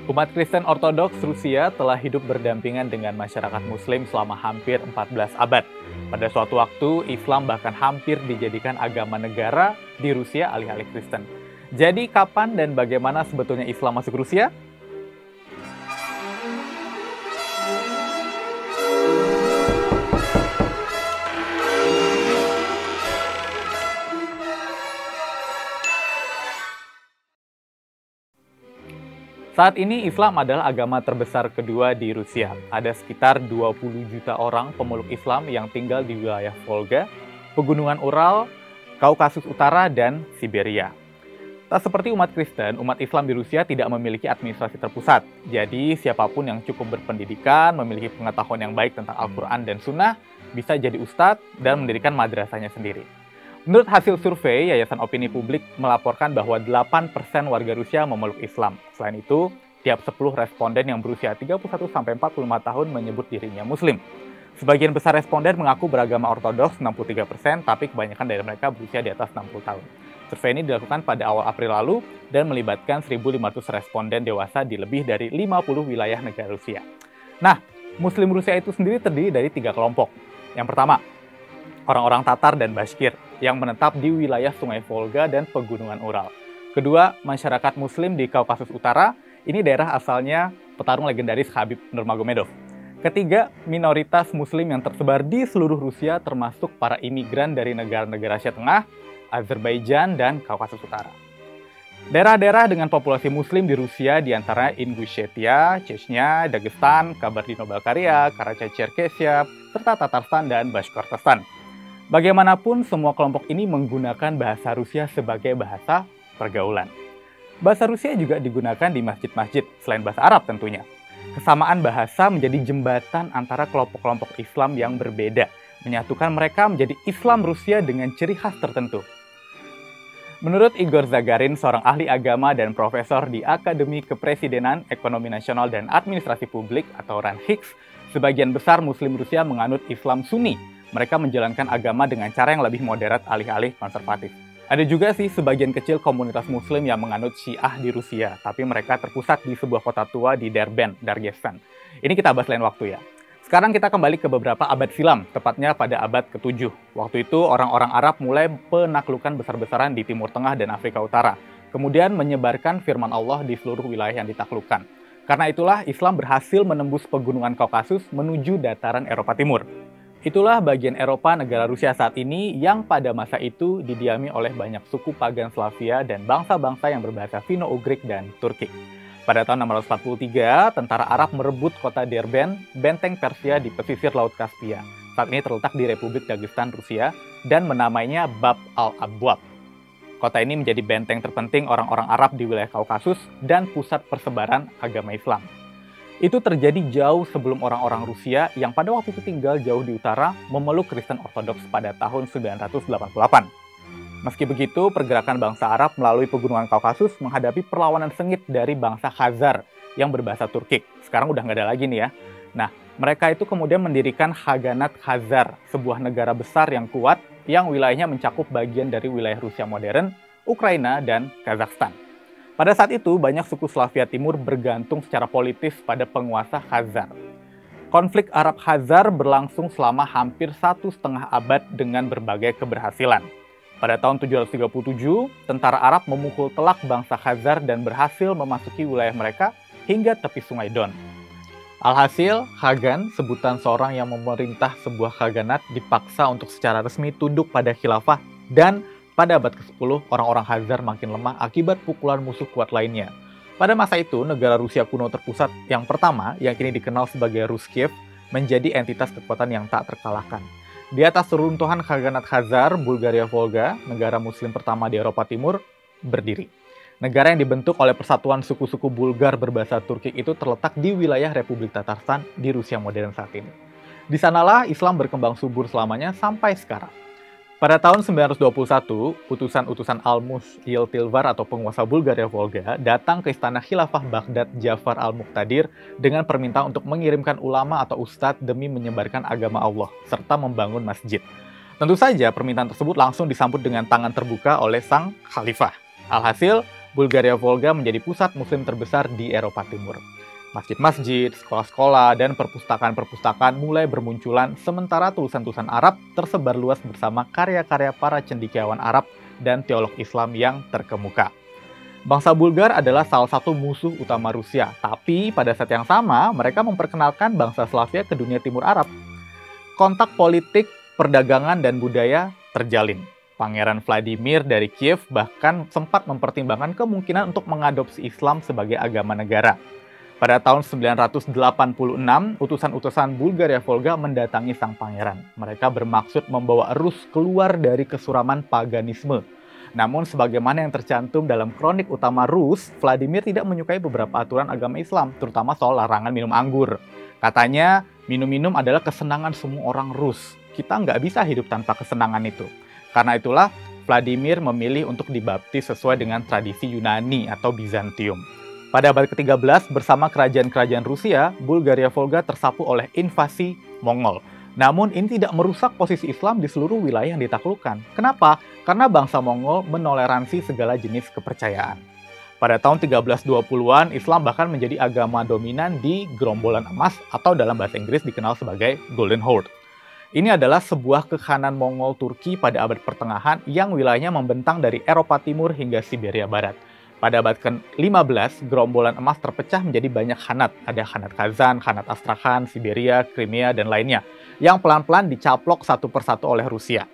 Umat Kristen Ortodoks Rusia telah hidup berdampingan dengan masyarakat Muslim selama hampir 14 abad. Pada suatu waktu, Islam bahkan hampir dijadikan agama negara di Rusia alih-alih Kristen. Jadi, kapan dan bagaimana sebetulnya Islam masuk Rusia? Saat ini Islam adalah agama terbesar kedua di Rusia. Ada sekitar 20 juta orang pemeluk Islam yang tinggal di wilayah Volga, Pegunungan Ural, Kaukasus Utara, dan Siberia. Tak seperti umat Kristen, umat Islam di Rusia tidak memiliki administrasi terpusat. Jadi siapapun yang cukup berpendidikan, memiliki pengetahuan yang baik tentang Al-Quran dan Sunnah, bisa jadi ustadz dan mendirikan madrasahnya sendiri. Menurut hasil survei, Yayasan Opini Publik melaporkan bahwa 8% warga Rusia memeluk Islam. Selain itu, tiap 10 responden yang berusia 31-45 tahun menyebut dirinya Muslim. Sebagian besar responden mengaku beragama Ortodoks 63%, tapi kebanyakan dari mereka berusia di atas 60 tahun. Survei ini dilakukan pada awal April lalu dan melibatkan 1.500 responden dewasa di lebih dari 50 wilayah negara Rusia. Nah, Muslim Rusia itu sendiri terdiri dari 3 kelompok. Yang pertama, orang-orang Tatar dan Bashkir yang menetap di wilayah Sungai Volga dan Pegunungan Ural. Kedua, masyarakat Muslim di Kaukasus Utara, ini daerah asalnya petarung legendaris Khabib Nurmagomedov. Ketiga, minoritas Muslim yang tersebar di seluruh Rusia termasuk para imigran dari negara-negara Asia Tengah, Azerbaijan, dan Kaukasus Utara. Daerah-daerah dengan populasi Muslim di Rusia diantara Ingushetia, Chechnya, Dagestan, Kabardino-Balkaria, Karachay-Cherkessia, serta Tatarstan dan Bashkortostan. Bagaimanapun, semua kelompok ini menggunakan bahasa Rusia sebagai bahasa pergaulan. Bahasa Rusia juga digunakan di masjid-masjid, selain bahasa Arab tentunya. Kesamaan bahasa menjadi jembatan antara kelompok-kelompok Islam yang berbeda, menyatukan mereka menjadi Islam Rusia dengan ciri khas tertentu. Menurut Igor Zagarin, seorang ahli agama dan profesor di Akademi Kepresidenan, Ekonomi Nasional dan Administrasi Publik atau RAND Hicks, sebagian besar Muslim Rusia menganut Islam Sunni. Mereka menjalankan agama dengan cara yang lebih moderat alih-alih konservatif. Ada juga sih sebagian kecil komunitas Muslim yang menganut Syiah di Rusia, tapi mereka terpusat di sebuah kota tua di Derben, Dagestan. Ini kita bahas lain waktu ya. Sekarang kita kembali ke beberapa abad silam, tepatnya pada abad ke-7. Waktu itu orang-orang Arab mulai penaklukan besar-besaran di Timur Tengah dan Afrika Utara, kemudian menyebarkan firman Allah di seluruh wilayah yang ditaklukkan. Karena itulah Islam berhasil menembus pegunungan Kaukasus menuju dataran Eropa Timur. Itulah bagian Eropa negara Rusia saat ini yang pada masa itu didiami oleh banyak suku pagan Slavia dan bangsa-bangsa yang berbahasa Finno-Ugrik dan Turkik. Pada tahun 643, tentara Arab merebut kota Derben, benteng Persia di pesisir Laut Kaspia. Saat ini terletak di Republik Dagestan, Rusia, dan menamainya Bab al-Abwab. Kota ini menjadi benteng terpenting orang-orang Arab di wilayah Kaukasus dan pusat persebaran agama Islam. Itu terjadi jauh sebelum orang-orang Rusia yang pada waktu itu tinggal jauh di utara memeluk Kristen Ortodoks pada tahun 988. Meski begitu, pergerakan bangsa Arab melalui pegunungan Kaukasus menghadapi perlawanan sengit dari bangsa Khazar yang berbahasa Turkik. Sekarang udah nggak ada lagi nih ya. Nah, mereka itu kemudian mendirikan Khaganat Khazar, sebuah negara besar yang kuat yang wilayahnya mencakup bagian dari wilayah Rusia modern, Ukraina, dan Kazakhstan. Pada saat itu, banyak suku Slavia Timur bergantung secara politis pada penguasa Khazar. Konflik Arab-Khazar berlangsung selama hampir 1,5 abad dengan berbagai keberhasilan. Pada tahun 737, tentara Arab memukul telak bangsa Khazar dan berhasil memasuki wilayah mereka hingga tepi sungai Don. Alhasil, Khagan, sebutan seorang yang memerintah sebuah khaganat, dipaksa untuk secara resmi tunduk pada khilafah dan pada abad ke-10, orang-orang Khazar makin lemah akibat pukulan musuh kuat lainnya. Pada masa itu, negara Rusia kuno terpusat yang pertama, yang kini dikenal sebagai Rus Kiev, menjadi entitas kekuatan yang tak terkalahkan. Di atas reruntuhan Khaganat Khazar, Bulgaria Volga, negara Muslim pertama di Eropa Timur, berdiri. Negara yang dibentuk oleh persatuan suku-suku Bulgar berbahasa Turkik itu terletak di wilayah Republik Tatarstan di Rusia modern saat ini. Di sanalah Islam berkembang subur selamanya sampai sekarang. Pada tahun 921, utusan-utusan Al-Mushtilvar atau penguasa Bulgaria Volga datang ke istana Khilafah Baghdad Jafar al-Muqtadir dengan permintaan untuk mengirimkan ulama atau ustadz demi menyebarkan agama Allah, serta membangun masjid. Tentu saja permintaan tersebut langsung disambut dengan tangan terbuka oleh sang khalifah. Alhasil, Bulgaria Volga menjadi pusat muslim terbesar di Eropa Timur. Masjid-masjid, sekolah-sekolah, dan perpustakaan-perpustakaan mulai bermunculan, sementara tulisan-tulisan Arab tersebar luas bersama karya-karya para cendekiawan Arab dan teolog Islam yang terkemuka. Bangsa Bulgar adalah salah satu musuh utama Rusia, tapi pada saat yang sama mereka memperkenalkan bangsa Slavia ke dunia timur Arab. Kontak politik, perdagangan, dan budaya terjalin. Pangeran Vladimir dari Kiev bahkan sempat mempertimbangkan kemungkinan untuk mengadopsi Islam sebagai agama negara. Pada tahun 986, utusan-utusan Bulgaria Volga mendatangi sang pangeran. Mereka bermaksud membawa Rus keluar dari kesuraman paganisme. Namun sebagaimana yang tercantum dalam kronik utama Rus, Vladimir tidak menyukai beberapa aturan agama Islam, terutama soal larangan minum anggur. Katanya, minum-minum adalah kesenangan semua orang Rus. Kita nggak bisa hidup tanpa kesenangan itu. Karena itulah, Vladimir memilih untuk dibaptis sesuai dengan tradisi Yunani atau Bizantium. Pada abad ke-13, bersama kerajaan-kerajaan Rusia, Bulgaria Volga tersapu oleh invasi Mongol. Namun ini tidak merusak posisi Islam di seluruh wilayah yang ditaklukkan. Kenapa? Karena bangsa Mongol menoleransi segala jenis kepercayaan. Pada tahun 1320-an, Islam bahkan menjadi agama dominan di Gerombolan Emas atau dalam bahasa Inggris dikenal sebagai Golden Horde. Ini adalah sebuah kekhanan Mongol Turki pada abad pertengahan yang wilayahnya membentang dari Eropa Timur hingga Siberia Barat. Pada abad ke-15, Gerombolan Emas terpecah menjadi banyak khanat. Ada khanat Kazan, khanat Astrakhan, Siberia, Crimea, dan lainnya, yang pelan-pelan dicaplok satu persatu oleh Rusia.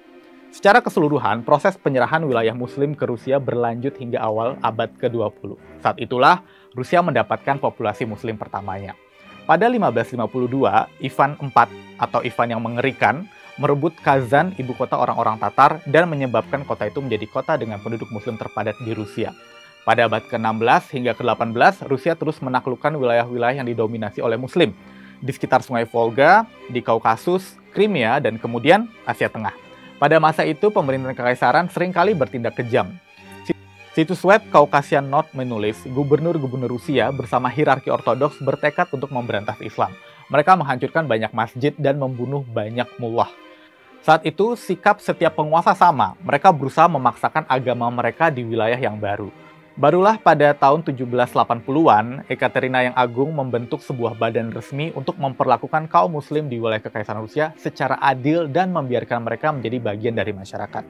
Secara keseluruhan, proses penyerahan wilayah Muslim ke Rusia berlanjut hingga awal abad ke-20. Saat itulah, Rusia mendapatkan populasi Muslim pertamanya. Pada 1552, Ivan IV atau Ivan yang mengerikan merebut Kazan, ibu kota orang-orang Tatar, dan menyebabkan kota itu menjadi kota dengan penduduk Muslim terpadat di Rusia. Pada abad ke-16 hingga ke-18, Rusia terus menaklukkan wilayah-wilayah yang didominasi oleh Muslim di sekitar Sungai Volga, di Kaukasus, Crimea, dan kemudian Asia Tengah. Pada masa itu, pemerintahan kekaisaran seringkali bertindak kejam. Situs web Caucasian Note menulis, gubernur-gubernur Rusia bersama hierarki ortodoks bertekad untuk memberantas Islam. Mereka menghancurkan banyak masjid dan membunuh banyak mullah. Saat itu, sikap setiap penguasa sama. Mereka berusaha memaksakan agama mereka di wilayah yang baru. Barulah pada tahun 1780-an, Ekaterina yang Agung membentuk sebuah badan resmi untuk memperlakukan kaum muslim di wilayah Kekaisaran Rusia secara adil dan membiarkan mereka menjadi bagian dari masyarakat.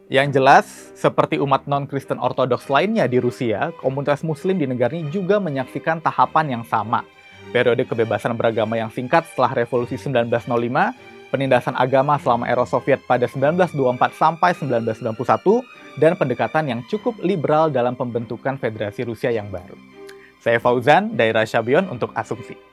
Yang jelas, seperti umat non-Kristen Ortodoks lainnya di Rusia, komunitas muslim di negara ini juga menyaksikan tahapan yang sama. Periode kebebasan beragama yang singkat setelah Revolusi 1905, penindasan agama selama era Soviet pada 1924 sampai 1991, dan pendekatan yang cukup liberal dalam pembentukan Federasi Rusia yang baru. Saya Fauzan dari Rasyabion untuk Asumsi.